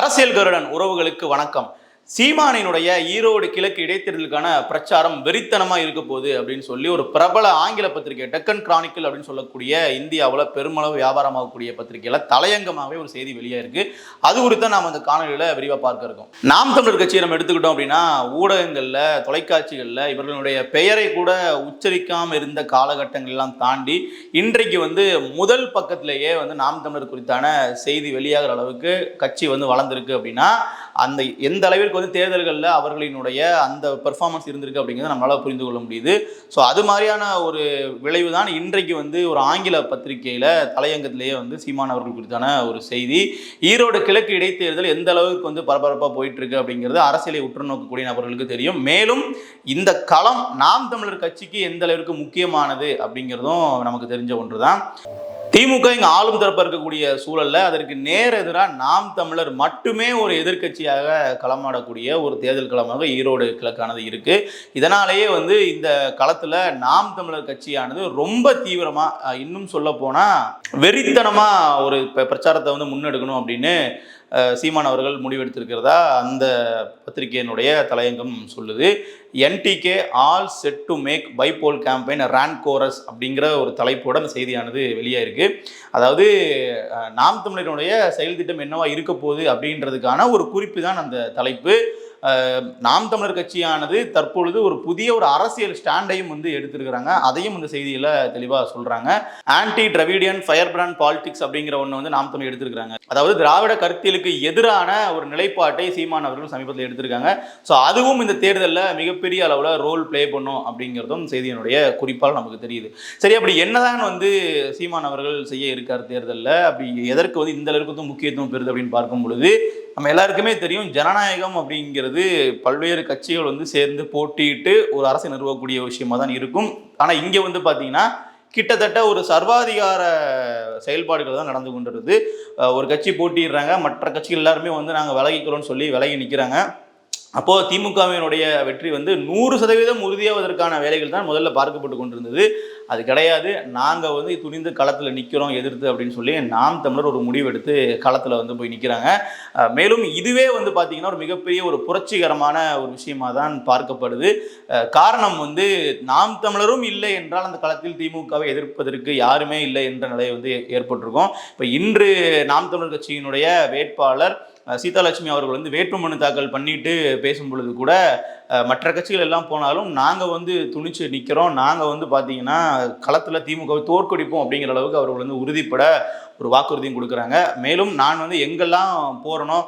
அரசியல் கருடன் உறவுகளுக்கு வணக்கம். சீமானினுடைய ஈரோடு கிழக்கு இடைத்தேர்தலுக்கான பிரச்சாரம் வெறித்தனமா இருக்க போகுது அப்படின்னு சொல்லி ஒரு பிரபல ஆங்கில பத்திரிகை டெக்கன் கிரானிக்கல் அப்படின்னு சொல்லக்கூடிய இந்தியாவில் பெருமளவு வியாபாரமாகக்கூடிய பத்திரிகையில தலையங்கமாகவே ஒரு செய்தி வெளியே இருக்கு. அது குறித்து நாம் அந்த காணொலியில விரிவாக பார்க்க இருக்கோம். நாம் தமிழர் கட்சியை நம்ம எடுத்துக்கிட்டோம் அப்படின்னா ஊடகங்கள்ல தொலைக்காட்சிகள்ல இவர்களுடைய பெயரை கூட உச்சரிக்காம இருந்த காலகட்டங்கள் எல்லாம் தாண்டி இன்றைக்கு முதல் பக்கத்திலேயே நாம் தமிழர் குறித்தான செய்தி வெளியாகிற அளவுக்கு கட்சி வளர்ந்துருக்கு அப்படின்னா அந்த எந்த அளவிற்கு தேர்தல்களில் அவர்களினுடைய அந்த பெர்ஃபார்மன்ஸ் இருந்திருக்கு அப்படிங்கிறத நம்மளால புரிந்து கொள்ள முடியுது. ஸோ அது மாதிரியான ஒரு விளைவு தான் இன்றைக்கு ஒரு ஆங்கில பத்திரிகையில தலையங்கத்திலேயே சீமான் அவர்கள் குறித்தான ஒரு செய்தி. ஈரோடு கிழக்கு இடைத்தேர்தல் எந்த அளவுக்கு பரபரப்பாக போயிட்டு இருக்கு அப்படிங்கிறது அரசியலை உற்று நோக்கக்கூடிய நபர்களுக்கு தெரியும். மேலும் இந்த களம் நாம் தமிழர் கட்சிக்கு எந்த அளவிற்கு முக்கியமானது அப்படிங்கிறதும் நமக்கு தெரிஞ்ச ஒன்று தான். திமுக இங்கே ஆளும் தரப்பாக இருக்கக்கூடிய சூழல்ல அதற்கு நேர் எதிராக நாம் தமிழர் மட்டுமே ஒரு எதிர்கட்சியாக களமாடக்கூடிய ஒரு தேர்தல் களமாக ஈரோடு கிழக்கானது இருக்கு. இதனாலேயே இந்த களத்துல நாம் தமிழர் கட்சியானது ரொம்ப தீவிரமா, இன்னும் சொல்ல போனா வெறித்தனமா ஒரு பிரச்சாரத்தை முன்னெடுக்கணும் அப்படின்னு சீமான் அவர்கள் முடிவெடுத்திருக்கிறதா அந்த பத்திரிகையினுடைய தலையங்கம் சொல்லுது. NDK all set to make bypoll campaign rant chorus அப்படிங்கிற ஒரு தலைப்போட அந்த செய்தியானது வெளியே இருக்கு. அதாவது நாம் தமிழருடைய செயல் திட்டம் என்னவா இருக்க போகுது அப்படின்றதுக்கான ஒரு குறிப்பு தான் அந்த தலைப்பு. நாம் தமிழர் கட்சியானது தற்பொழுது ஒரு புதிய ஒரு அரசியல் ஸ்டாண்டையும் எடுத்திருக்கிறாங்க. அதையும் இந்த செய்தியில தெளிவா சொல்றாங்க. Anti Dravidian fire brand politics அப்படிங்கிற ஒன்று நாம் தமிழ் எடுத்திருக்காங்க. அதாவது திராவிட கருத்தியலுக்கு எதிரான ஒரு நிலைப்பாட்டை சீமான் அவர்கள் சமீபத்தில் எடுத்திருக்காங்க. ஸோ அதுவும் இந்த தேர்தலில் மிகப்பெரிய அளவில் ரோல் பிளே பண்ணும் அப்படிங்கிறதும் செய்தியினுடைய குறிப்பால் நமக்கு தெரியுது. சரி, அப்படி என்னதான் சீமான் அவர்கள் செய்ய இருக்கார் தேர்தலில், அப்படி எதற்கு இந்த அளவுக்கு முக்கியத்துவம் பெறுது அப்படின்னு பார்க்கும் பொழுது நம்ம எல்லாருக்குமே தெரியும், ஜனநாயகம் அப்படிங்கிறது பல்வேறு கட்சிகள் சேர்ந்து போட்டியிட்டு ஒரு அரசை நிறுவக்கூடிய விஷயமா தான் இருக்கும். ஆனால் இங்கே பார்த்தீங்கன்னா கிட்டத்தட்ட ஒரு சர்வாதிகார செயல்பாடுகள் தான் நடந்து கொண்டிருது. ஒரு கட்சி போட்டிடுறாங்க, மற்ற கட்சிகள் எல்லாருமே நாங்கள் விலகிக்கிறோம்னு சொல்லி விலகி நிற்கிறாங்க. அப்போது திமுகவினுடைய வெற்றி 100% உறுதியாவதற்கான வேலைகள் தான் முதல்ல பார்க்கப்பட்டு கொண்டிருந்தது. அது கிடையாது, நாங்கள் துணிந்து களத்தில் நிற்கிறோம் எதிர்த்து அப்படின்னு சொல்லி நாம் தமிழர் ஒரு முடிவு எடுத்து களத்தில் போய் நிற்கிறாங்க. மேலும் இதுவே பார்த்தீங்கன்னா ஒரு மிகப்பெரிய ஒரு புரட்சிகரமான ஒரு விஷயமாக தான் பார்க்கப்படுது. காரணம் நாம் தமிழரும் இல்லை என்றால் அந்த களத்தில் திமுகவை எதிர்ப்பதற்கு யாருமே இல்லை என்ற நிலை ஏற்பட்டிருக்கும். இப்போ இன்று நாம் தமிழர் கட்சியினுடைய வேட்பாளர் சீதாலட்சுமி அவர்கள் வேட்புமனு தாக்கல் பண்ணிட்டு பேசும் பொழுது கூட மற்ற கட்சிகள் எல்லாம் போனாலும் நாங்கள் துணிச்சு நிற்கிறோம், நாங்கள் பார்த்தீங்கன்னா களத்தில் திமுகவை தோற்கடிப்போம் அப்படிங்கிற அளவுக்கு அவர்கள் உறுதிப்பட ஒரு வாக்குறுதியும் கொடுக்குறாங்க. மேலும் நான் எங்கெல்லாம் போகிறனோ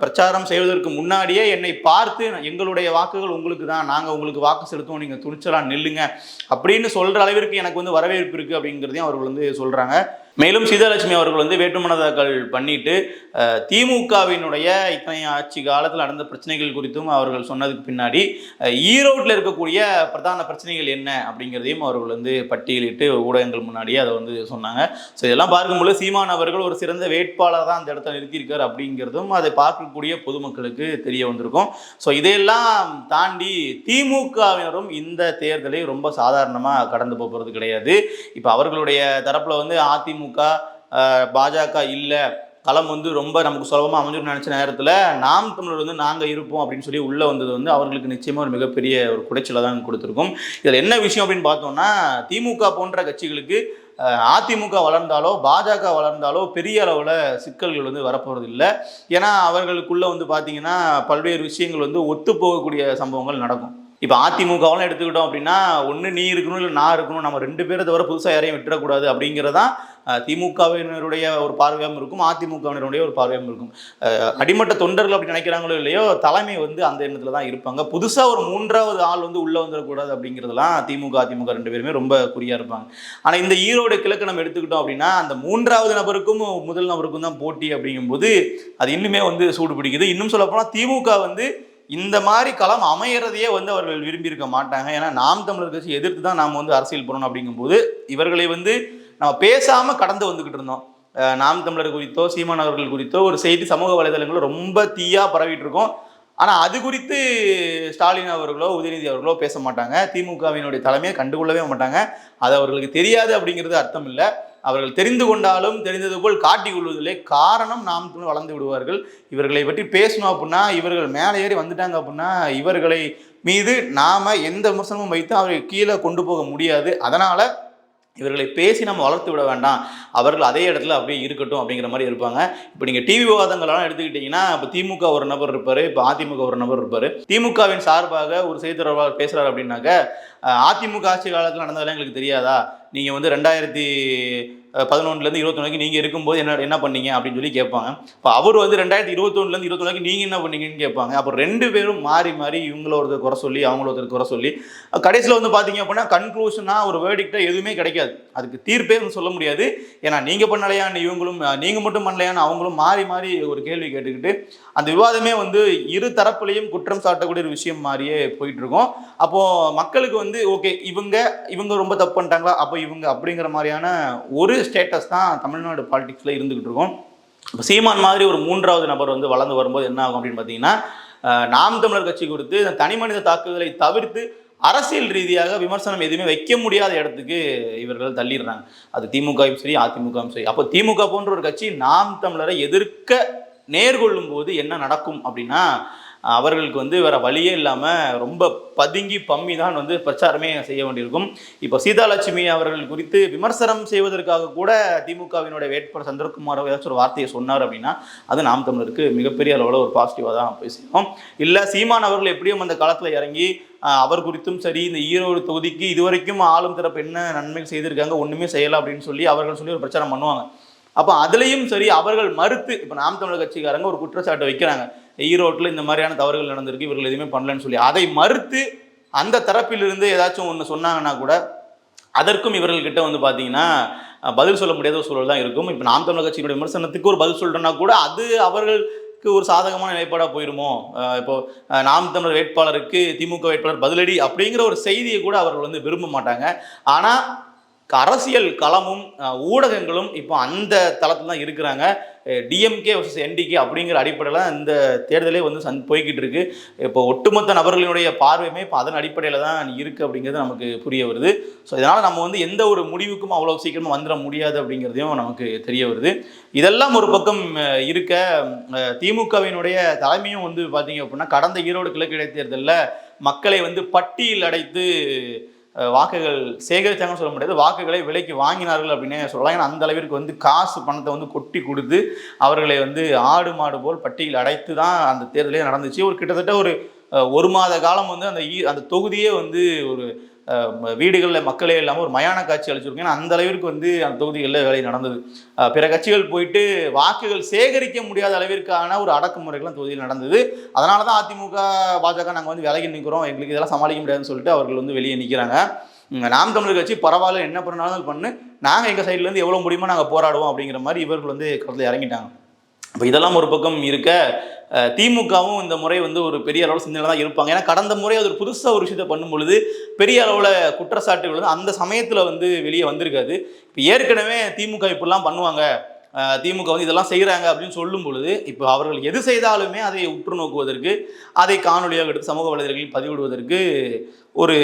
பிரச்சாரம் செய்வதற்கு முன்னாடியே என்னை பார்த்து எங்களுடைய வாக்குகள் உங்களுக்கு தான், நாங்கள் உங்களுக்கு வாக்கு செலுத்துவோம், நீங்கள் துணிச்சலாம் நில்லுங்க அப்படின்னு சொல்கிற அளவிற்கு எனக்கு வரவேற்பு இருக்குது அப்படிங்கிறதையும் அவர்கள் சொல்கிறாங்க. மேலும் சீதாலட்சுமி அவர்கள் வேட்புமனு தாக்கல் பண்ணிட்டு திமுகவினுடைய இத்தனை ஆட்சி காலத்தில் நடந்த பிரச்சனைகள் குறித்தும் அவர்கள் சொன்னதுக்கு பின்னாடி ஈரோட்டில் இருக்கக்கூடிய பிரதான பிரச்சனைகள் என்ன அப்படிங்கிறதையும் அவர்கள் பட்டியலிட்டு ஊடகங்கள் முன்னாடியே அதை சொன்னாங்க. ஸோ இதெல்லாம் பார்க்கும்போது சீமான் அவர்கள் ஒரு சிறந்த வேட்பாளர் தான் அந்த இடத்த நிறுத்தியிருக்கார் அப்படிங்கிறதும் அதை பார்க்கக்கூடிய பொதுமக்களுக்கு தெரிய வந்திருக்கும். ஸோ இதையெல்லாம் தாண்டி திமுகவினரும் இந்த தேர்தலை ரொம்ப சாதாரணமாக கடந்து போகிறது கிடையாது. இப்போ அவர்களுடைய தரப்பில் அதிமுக பாஜக இல்லை, களம் ரொம்ப நமக்கு சுலபமாக அமைஞ்சுன்னு நினச்ச நேரத்தில் நாம் தமிழர் நாங்கள் இருப்போம் அப்படின்னு சொல்லி உள்ளே வந்தது அவர்களுக்கு நிச்சயமாக ஒரு மிகப்பெரிய ஒரு குடைச்சலை தான் கொடுத்துருக்கும். இதில் என்ன விஷயம் அப்படின்னு பார்த்தோம்னா, திமுக போன்ற கட்சிகளுக்கு அதிமுக வளர்ந்தாலோ பாஜக வளர்ந்தாலோ பெரிய அளவில் சிக்கல்கள் வரப்போகிறது இல்லை. ஏன்னா அவர்களுக்குள்ளே பார்த்தீங்கன்னா பல்வேறு விஷயங்கள் ஒத்து போகக்கூடிய சம்பவங்கள் நடக்கும். இப்போ அதிமுகவெல்லாம் எடுத்துக்கிட்டோம் அப்படின்னா ஒன்று நீ இருக்கணும் இல்லை நான் இருக்கணும், நம்ம 2 பேரை தவிர புதுசாக யாரையும் விட்டுறக்கூடாது அப்படிங்கிறதான் திமுகவினருடைய ஒரு பார்வையாகவும் இருக்கும், அதிமுகவினருடைய ஒரு பார்வையாகவும் இருக்கும். அடிமட்ட தொண்டர்கள் அப்படி நினைக்கிறாங்களோ இல்லையோ தலைமை அந்த எண்ணத்தில் தான் இருப்பாங்க. புதுசாக ஒரு 3வது ஆள் உள்ளே வந்துடக்கூடாது அப்படிங்கிறதுலாம் அதிமுக 2 பேருமே ரொம்ப குறியாக இருப்பாங்க. ஆனால் இந்த ஈரோடு கிழக்கு நம்ம எடுத்துக்கிட்டோம் அப்படின்னா அந்த 3வது நபருக்கும் முதல் நபருக்கும் தான் போட்டி அப்படிங்கும்போது அது இன்னுமே சூடு பிடிக்குது. இன்னும் சொல்லப்போனால் திமுக இந்த மாதிரி களம் அமையறதையே அவர்கள் விரும்பியிருக்க மாட்டாங்க. ஏன்னா நாம் தமிழர் கட்சி எதிர்த்து தான் நாம் அரசியல் பண்ணணும் அப்படிங்கும்போது இவர்களை நம்ம பேசாமல் கடந்து வந்துக்கிட்டு இருந்தோம். நாம் தமிழர் குறித்தோ சீமான் அவர்கள் குறித்தோ ஒரு செய்தி சமூக வலைதளங்களும் ரொம்ப தீயாக பரவிட்டு இருக்கோம். ஆனால் அது குறித்து ஸ்டாலின் அவர்களோ உதயநிதி அவர்களோ பேச மாட்டாங்க. திமுகவினுடைய தலைமையை கண்டுகொள்ளவே மாட்டாங்க. அது அவர்களுக்கு தெரியாது அப்படிங்கிறது அர்த்தம் இல்லை. அவர்கள் தெரிந்து கொண்டாலும் தெரிந்தது போல் காட்டிக் கொள்வதில்லை. காரணம் நாம் வளர்ந்து விடுவார்கள். இவர்களை பற்றி பேசணும் அப்படின்னா, இவர்கள் மேலே ஏறி வந்துட்டாங்க அப்படின்னா, இவர்களை மீது நாம எந்த விமர்சனமும் வைத்து அவரை கீழே கொண்டு போக முடியாது. அதனால இவர்களை பேசி நம்ம வளர்த்து விட வேண்டாம், அவர்கள் அதே இடத்துல அப்படியே இருக்கட்டும் அப்படிங்கிற மாதிரி இருப்பாங்க. இப்போ நீங்கள் டிவி விவாதங்களெல்லாம் எடுத்துக்கிட்டிங்கன்னா, இப்போ திமுக ஒரு நபர் இருப்பார், இப்போ அதிமுக ஒரு நபர் இருப்பார். திமுகவின் சார்பாக ஒரு செய்தி தொடர்பாளர் பேசுகிறார் அப்படின்னாக்க, அதிமுக ஆட்சி காலத்தில் நடந்ததெல்லாம் எங்களுக்கு தெரியாதா, நீங்கள் வந்து 2011லேருந்து 21 நீங்கள் இருக்கும்போது என்ன பண்ணீங்க அப்படின்னு சொல்லி கேட்பாங்க. இப்போ அவர் வந்து 2021லேருந்து 21 நீங்கள் என்ன பண்ணீங்கன்னு கேட்பாங்க. அப்போ 2 பேரும் மாறி மாறி இவங்கள ஒருத்தர் குறை சொல்லி அவங்கள ஒருத்தர் குறை சொல்லி கடைசியில் வந்து பார்த்தீங்க அப்படின்னா கன்க்ளூஷனாக ஒரு வேர்டிக்டாக எதுவுமே கிடைக்காது. அதுக்கு தீர்ப்பே சொல்ல முடியாது. ஏன்னா நீங்கள் பண்ணலையான்னு இவங்களும், நீங்கள் மட்டும் பண்ணலையான்னு அவங்களும் மாறி மாறி ஒரு கேள்வி கேட்டுக்கிட்டு அந்த விவாதமே வந்து இரு தரப்புலையும் குற்றம் சாட்டக்கூடிய ஒரு விஷயம் மாதிரியே போயிட்டு இருக்கோம். அப்போது மக்களுக்கு வந்து ஓகே இவங்க ரொம்ப தப்பு பண்ணிட்டாங்களா, அப்போ இவங்க அப்படிங்கிற மாதிரியான ஒரு ஸ்டேட்டஸ் தான் தமிழ்நாடு பாலிடிக்ஸில் இருந்துகிட்டு இருக்கோம். இப்போ சீமான் மாதிரி ஒரு 3வது நபர் வந்து வளர்ந்து வரும்போது என்ன ஆகும் அப்படின்னு பார்த்தீங்கன்னா, நாம் தமிழர் கட்சி கொடுத்து தனி மனித தாக்குதலை தவிர்த்து அரசியல் ரீதியாக விமர்சனம் எதுவுமே வைக்க முடியாத இடத்துக்கு இவர்கள் தள்ளிடுறாங்க. அது திமுகவும் சரி அதிமுகவும் சரி. அப்போ திமுக போன்ற ஒரு கட்சி நாம் தமிழரை எதிர்க்க நேர்கொள்ளும் போது என்ன நடக்கும் அப்படின்னா, அவர்களுக்கு வந்து வேற வழியே இல்லாமல் ரொம்ப பதுங்கி பம்மி தான் வந்து பிரச்சாரமே செய்ய வேண்டியிருக்கும். இப்போ சீதாலட்சுமி அவர்கள் குறித்து விமர்சனம் செய்வதற்காக கூட திமுகவினுடைய வேட்பாளர் சந்திரகுமார் ஏதாச்சும் ஒரு வார்த்தையை சொன்னார் அப்படின்னா, அது நாம் தமிழருக்கு மிகப்பெரிய அளவில் ஒரு பாசிட்டிவாக தான் போய் செய்யும். இல்லை சீமான் அவர்கள் எப்படியும் அந்த காலத்தில் இறங்கி அவர் குறித்தும் சரி, இந்த ஈரோடு தொகுதிக்கு இதுவரைக்கும் ஆளும் தரப்பு என்ன நன்மைகள் செய்திருக்காங்க, ஒன்றுமே செய்யலை அப்படின்னு சொல்லி அவர்கள் சொல்லி ஒரு பிரச்சாரம் பண்ணுவாங்க. அப்போ அதுலேயும் சரி அவர்கள் மறுத்து, இப்போ நாம் தமிழர் கட்சிக்காரங்க ஒரு குற்றச்சாட்டை வைக்கிறாங்க, ஈரோட்டில் இந்த மாதிரியான தவறுகள் நடந்திருக்கு, இவர்கள் எதுவுமே பண்ணலன்னு சொல்லி அதை மறுத்து அந்த தரப்பிலிருந்து ஏதாச்சும் ஒன்று சொன்னாங்கன்னா கூட அதற்கும் இவர்கள்கிட்ட வந்து பார்த்தீங்கன்னா பதில் சொல்ல முடியாத ஒரு சூழல் தான் இருக்கும். இப்போ நாம் தமிழர் கட்சியினுடைய விமர்சனத்துக்கு ஒரு பதில் சொல்கிறோன்னா கூட அது அவர்களுக்கு ஒரு சாதகமான நிலைப்பாடாக போயிருமோ. இப்போ நாம் தமிழர் வேட்பாளருக்கு திமுக வேட்பாளர் பதிலடி அப்படிங்கிற ஒரு செய்தியை கூட அவர்கள் வந்து விரும்ப மாட்டாங்க. ஆனால் அரசியல் களமும் ஊடகங்களும் இப்போ அந்த தளத்தில் தான் இருக்கிறாங்க. டிஎம்கே vs என்டிகே அப்படிங்கிற அடிப்படையில் இந்த தேர்தலே வந்து போய்கிட்டு இருக்கு. இப்போ ஒட்டுமொத்த நபர்களினுடைய பார்வையுமே இப்போ அதன் அடிப்படையில் தான் இருக்குது அப்படிங்கிறது நமக்கு புரிய வருது. ஸோ இதனால் நம்ம வந்து எந்த ஒரு முடிவுக்கும் அவ்வளோ சீக்கிரமாக வந்துட முடியாது அப்படிங்கிறதையும் நமக்கு தெரிய வருது. இதெல்லாம் ஒரு பக்கம் இருக்க, திமுகவினுடைய தலைமையும் வந்து பார்த்தீங்க அப்படின்னா கடந்த ஈரோடு கிழக்கு இடைத்தேர்தலில் மக்களை வந்து பட்டியல் அடைத்து வாக்குகள் சேகரித்தாங்கன்னு சொல்ல முடியாது, வாக்குகளை விலைக்கு வாங்கினார்கள் அப்படின்னே சொல்லலாம். ஏன்னா அந்த அளவிற்கு வந்து காசு பணத்தை வந்து கொட்டி கொடுத்து அவர்களை வந்து ஆடு மாடு போல் பட்டியல் அடைத்து தான் அந்த தேர்தலே நடந்துச்சு. ஒரு கிட்டத்தட்ட ஒரு மாத காலம் வந்து அந்த தொகுதியே வந்து ஒரு வீடுகளில் மக்களே இல்லாமல் ஒரு மயான காட்சி அளிச்சிருக்கோம். ஏன்னா அந்த அளவிற்கு வந்து அந்த தொகுதிகளில் வேலை நடந்தது. பிற கட்சிகள் போயிட்டு வாக்குகள் சேகரிக்க முடியாத அளவிற்கான ஒரு அடக்குமுறைகள் அந்த தொகுதியில் நடந்தது. அதனால தான் அதிமுக பாஜக நாங்கள் வந்து விலகி நிற்கிறோம், எங்களுக்கு இதெல்லாம் சமாளிக்க முடியாதுன்னு சொல்லிட்டு அவர்கள் வந்து வெளியே நிற்கிறாங்க. நாம் தமிழர் கட்சி பரவாயில்ல, என்ன பண்ணாலும் பண்ணு, நாங்கள் எங்கள் சைட்லேருந்து எவ்வளோ முடியுமோ நாங்கள் போராடுவோம் அப்படிங்கிற மாதிரி இவர்கள் வந்து களத்தில் இறங்கிட்டாங்க. இப்போ இதெல்லாம் ஒரு பக்கம் இருக்க, திமுகவும் இந்த முறை வந்து ஒரு பெரிய அளவில் சிந்தனை தான் இருப்பாங்க. ஏன்னா கடந்த முறை அது ஒரு புதுசாக ஒரு விஷயத்தை பண்ணும் பொழுது பெரிய அளவில் குற்றச்சாட்டுகள் வந்து அந்த சமயத்தில் வந்து வெளியே வந்திருக்காது. இப்போ ஏற்கனவே திமுக இப்படிலாம் பண்ணுவாங்க, திமுக வந்து இதெல்லாம் செய்கிறாங்க அப்படின்னு சொல்லும் பொழுது இப்போ அவர்கள் எது செய்தாலுமே அதை உற்று நோக்குவதற்கு, அதை காணொலியாக எடுத்து சமூக வலைதளங்களில் பதிவிடுவதற்கு ஒரு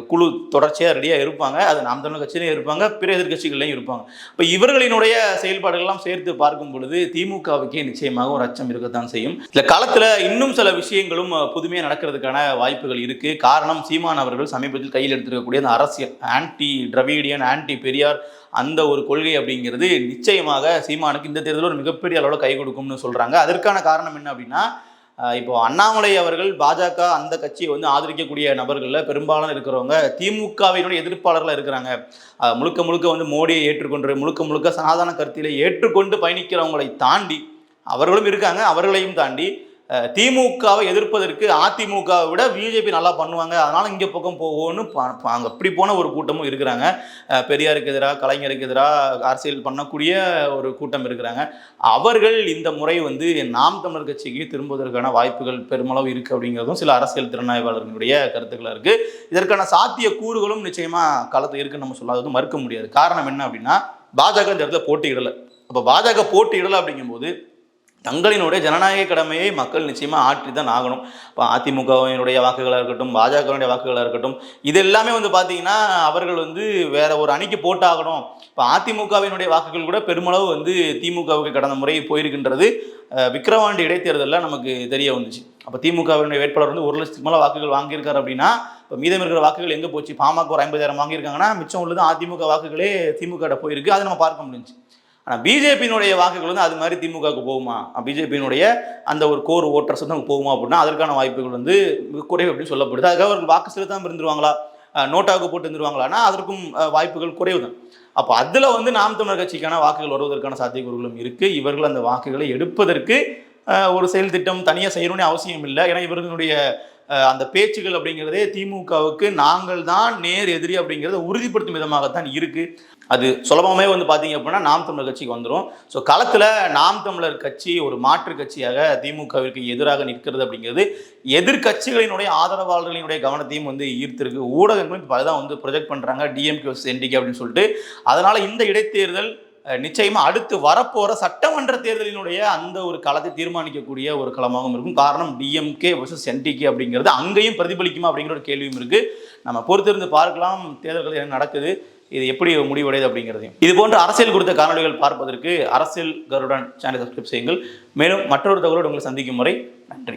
குழு தொடர்ச்சியாக ரெடியாக இருப்பாங்க. அது நாம் தமிழர் கட்சியிலையும் இருப்பாங்க, பிற எதிர்கட்சிகள்லையும் இருப்பாங்க. இப்போ இவர்களினுடைய செயல்பாடுகள்லாம் சேர்த்து பார்க்கும் பொழுது திமுகவுக்கே நிச்சயமாக ஒரு அச்சம் இருக்கத்தான் செய்யும். இந்த காலத்தில் இன்னும் சில விஷயங்களும் புதுமையாக நடக்கிறதுக்கான வாய்ப்புகள் இருக்குது. காரணம், சீமான் அவர்கள் சமீபத்தில் கையில் எடுத்துருக்கக்கூடிய அந்த அரசியல் ஆன்டி திராவிடியன், ஆன்டி பெரியார் அந்த ஒரு கொள்கை அப்படிங்கிறது நிச்சயமாக சீமானுக்கு இந்த தேர்தலில் ஒரு மிகப்பெரிய அளவில் கை கொடுக்கும்னு சொல்கிறாங்க. அதற்கான காரணம் என்ன அப்படின்னா, இப்போ அண்ணாமலை அவர்கள் பாஜக அந்த கட்சியை வந்து ஆதரிக்கக்கூடிய நபர்களில் பெரும்பாலான இருக்கிறவங்க திமுகவினுடைய எதிர்ப்பாளர்களாக இருக்கிறாங்க. முழுக்க முழுக்க வந்து மோடியை ஏற்றுக்கொண்டு முழுக்க சனாதன கருத்திலே ஏற்றுக்கொண்டு பயணிக்கிறவங்களை தாண்டி அவர்களும் இருக்காங்க. அவர்களையும் தாண்டி திமுகவை எதிர்ப்பதற்கு அதிமுகவை விட பிஜேபி நல்லா பண்ணுவாங்க, அதனால் இங்கே பக்கம் போவோன்னு அங்கே அப்படி போன ஒரு கூட்டமும் இருக்கிறாங்க. பெரியாருக்கு எதிராக, கலைஞருக்கு எதிராக அரசியல் பண்ணக்கூடிய ஒரு கூட்டம் இருக்கிறாங்க. அவர்கள் இந்த முறை வந்து நாம் தமிழர் கட்சிக்கு திரும்புவதற்கான வாய்ப்புகள் பெருமளவு இருக்குது அப்படிங்கிறதும் சில அரசியல் திறனாய்வாளர்களுடைய கருத்துக்களாக இருக்குது. இதற்கான சாத்திய கூறுகளும் நிச்சயமாக களத்தில் இருக்குன்னு நம்ம சொல்லாதது மறுக்க முடியாது. காரணம் என்ன அப்படின்னா, பாஜக இந்த இடத்துல போட்டியிடலை. அப்போ பாஜக போட்டியிடலை அப்படிங்கும்போது தங்களினுடைய ஜனநாயக கடமையை மக்கள் நிச்சயமாக ஆற்றி தான் ஆகணும். இப்போ அதிமுகவினுடைய வாக்குகளாக இருக்கட்டும், பாஜகவினுடைய வாக்குகளாக இருக்கட்டும், இது எல்லாமே வந்து பார்த்தீங்கன்னா அவர்கள் வந்து வேற ஒரு அணிக்கு போட்டாகணும். இப்போ அதிமுகவினுடைய வாக்குகள் கூட பெருமளவு வந்து திமுகவுக்கு கடந்த முறை போயிருக்கின்றது. விக்கிரவாண்டி இடைத்தேர்தலில் நமக்கு தெரிய வந்துச்சு. அப்போ திமுகவினுடைய வேட்பாளர் வந்து 1 லட்சத்துக்கு மேலே வாக்குகள் வாங்கியிருக்காரு அப்படின்னா, இப்போ மீதம் இருக்கிற வாக்குகள் எங்கே போச்சு? பாமக ஒரு 50,000 வாங்கியிருக்காங்கன்னா மிச்சம் உள்ளது அதிமுக வாக்குகளே திமுக போயிருக்கு. அதை நம்ம பார்க்க முடிஞ்சு. ஆனால் பிஜேபியினுடைய வாக்குகள் வந்து அது மாதிரி திமுகவுக்கு போகுமா? பிஜேபியினுடைய அந்த ஒரு கோர் ஓட்டர்ஸ் வந்து போகுமா அப்படின்னா அதற்கான வாய்ப்புகள் வந்து குறைவு அப்படின்னு சொல்லப்படுது. அதுக்காக அவர்கள் வாக்கு செலுத்தாமல் இருந்துருவாங்களா, நோட்டாவுக்கு போட்டு இருந்துருவாங்களான்னா அதற்கும் வாய்ப்புகள் குறைவு தான். அப்போ அதில் வந்து நாம் தமிழர் கட்சிக்கான வாக்குகள் வருவதற்கான சாத்தியக்கூறுகளும் இருக்குது. இவர்கள் அந்த வாக்குகளை எடுப்பதற்கு ஒரு செயல் திட்டம் தனியாக செய்யணும்னு அவசியம் இல்லை. ஏன்னா இவர்களுடைய அந்த பேச்சுகள் அப்படிங்கிறதே திமுகவுக்கு நாங்கள் தான் நேர் எதிரி அப்படிங்கிறத உறுதிப்படுத்தும் விதமாகத்தான் இருக்குது. அது சுலபமே வந்து பார்த்தீங்க அப்படின்னா நாம் தமிழர் கட்சிக்கு வந்துடும். ஸோ களத்தில் நாம் தமிழர் கட்சி ஒரு மாற்று கட்சியாக திமுகவிற்கு எதிராக நிற்கிறது அப்படிங்கிறது எதிர்கட்சிகளினுடைய ஆதரவாளர்களினுடைய கவனத்தையும் வந்து ஈர்த்திருக்கு. ஊடகங்களும் இப்போ அதுதான் வந்து ப்ரொஜெக்ட் பண்ணுறாங்க, டிஎம்கே vs என்டிகே அப்படின்னு சொல்லிட்டு. அதனால் இந்த இடைத்தேர்தல் நிச்சயமா அடுத்து வரப்போற சட்டமன்ற தேர்தலினுடைய அந்த ஒரு களத்தை தீர்மானிக்கக்கூடிய ஒரு களமாகவும் இருக்கும். காரணம் டிஎம்கே vs என்டிகே அப்படிங்கிறது அங்கேயும் பிரதிபலிக்குமா அப்படிங்கிற ஒரு கேள்வியும் இருக்கு. நம்ம பொறுத்திருந்து பார்க்கலாம் தேர்தல்கள் என்ன நடக்குது, இது எப்படி முடிவடையுது அப்படிங்கிறதையும். இது போன்ற அரசியல் குறித்த காணொலிகள் பார்ப்பதற்கு அரசியல் கருடன் சேனலை சப்ஸ்கிரைப் செய்யுங்கள். மேலும் மற்றொரு தகவலோடு உங்களை சந்திக்கும் முறை நன்றி.